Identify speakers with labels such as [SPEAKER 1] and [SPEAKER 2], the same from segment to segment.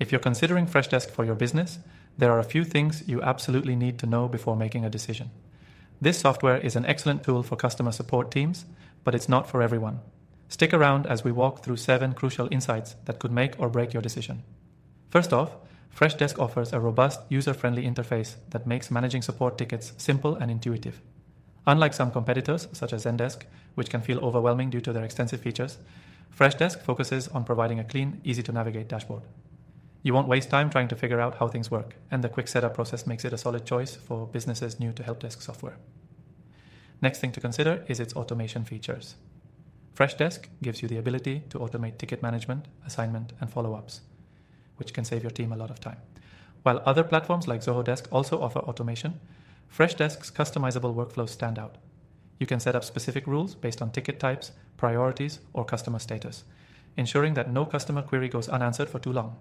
[SPEAKER 1] If you're considering Freshdesk for your business, there are a few things you absolutely need to know before making a decision. This software is an excellent tool for customer support teams, but it's not for everyone. Stick around as we walk through 7 crucial insights that could make or break your decision. First off, Freshdesk offers a robust, user-friendly interface that makes managing support tickets simple and intuitive. Unlike some competitors, such as Zendesk, which can feel overwhelming due to their extensive features, Freshdesk focuses on providing a clean, easy-to-navigate dashboard. You won't waste time trying to figure out how things work, and the quick setup process makes it a solid choice for businesses new to help desk software. Next thing to consider is its automation features. Freshdesk gives you the ability to automate ticket management, assignment, and follow-ups, which can save your team a lot of time. While other platforms like Zoho Desk also offer automation, Freshdesk's customizable workflows stand out. You can set up specific rules based on ticket types, priorities, or customer status, ensuring that no customer query goes unanswered for too long.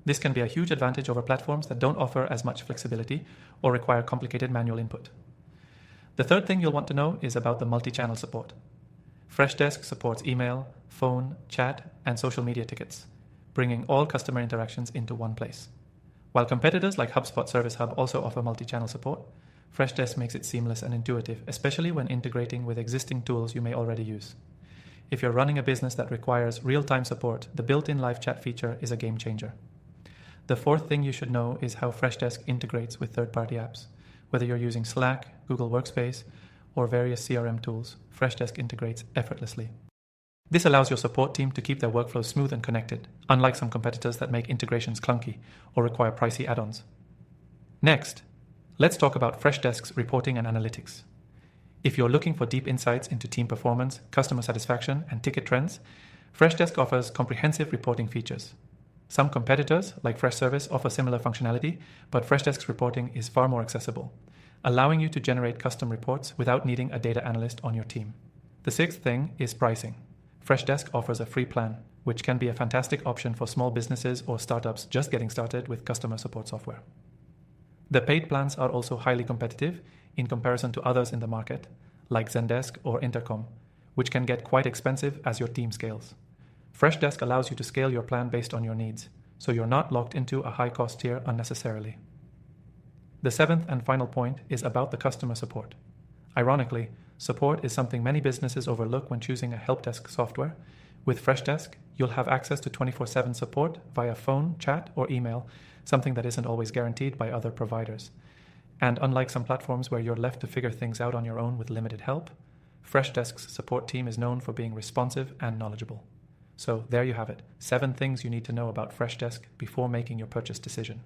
[SPEAKER 1] This can be a huge advantage over platforms that don't offer as much flexibility or require complicated manual input. The third thing you'll want to know is about the multi-channel support. Freshdesk supports email, phone, chat, and social media tickets, bringing all customer interactions into one place. While competitors like HubSpot Service Hub also offer multi-channel support, Freshdesk makes it seamless and intuitive, especially when integrating with existing tools you may already use. If you're running a business that requires real-time support, the built-in live chat feature is a game changer. The fourth thing you should know is how Freshdesk integrates with third-party apps. Whether you're using Slack, Google Workspace, or various CRM tools, Freshdesk integrates effortlessly. This allows your support team to keep their workflows smooth and connected, unlike some competitors that make integrations clunky or require pricey add-ons. Next, let's talk about Freshdesk's reporting and analytics. If you're looking for deep insights into team performance, customer satisfaction, and ticket trends, Freshdesk offers comprehensive reporting features. Some competitors, like Freshservice, offer similar functionality, but Freshdesk's reporting is far more accessible, allowing you to generate custom reports without needing a data analyst on your team. The sixth thing is pricing. Freshdesk offers a free plan, which can be a fantastic option for small businesses or startups just getting started with customer support software. The paid plans are also highly competitive in comparison to others in the market, like Zendesk or Intercom, which can get quite expensive as your team scales. Freshdesk allows you to scale your plan based on your needs, so you're not locked into a high-cost tier unnecessarily. The seventh and final point is about the customer support. Ironically, support is something many businesses overlook when choosing a help desk software. With Freshdesk, you'll have access to 24/7 support via phone, chat, or email, something that isn't always guaranteed by other providers. And unlike some platforms where you're left to figure things out on your own with limited help, Freshdesk's support team is known for being responsive and knowledgeable. So there you have it, 7 things you need to know about Freshdesk before making your purchase decision.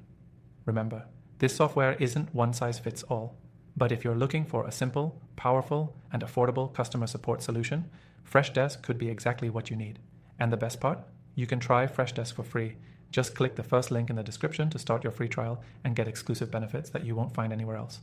[SPEAKER 1] Remember, this software isn't one size fits all, but if you're looking for a simple, powerful, and affordable customer support solution, Freshdesk could be exactly what you need. And the best part? You can try Freshdesk for free. Just click the first link in the description to start your free trial and get exclusive benefits that you won't find anywhere else.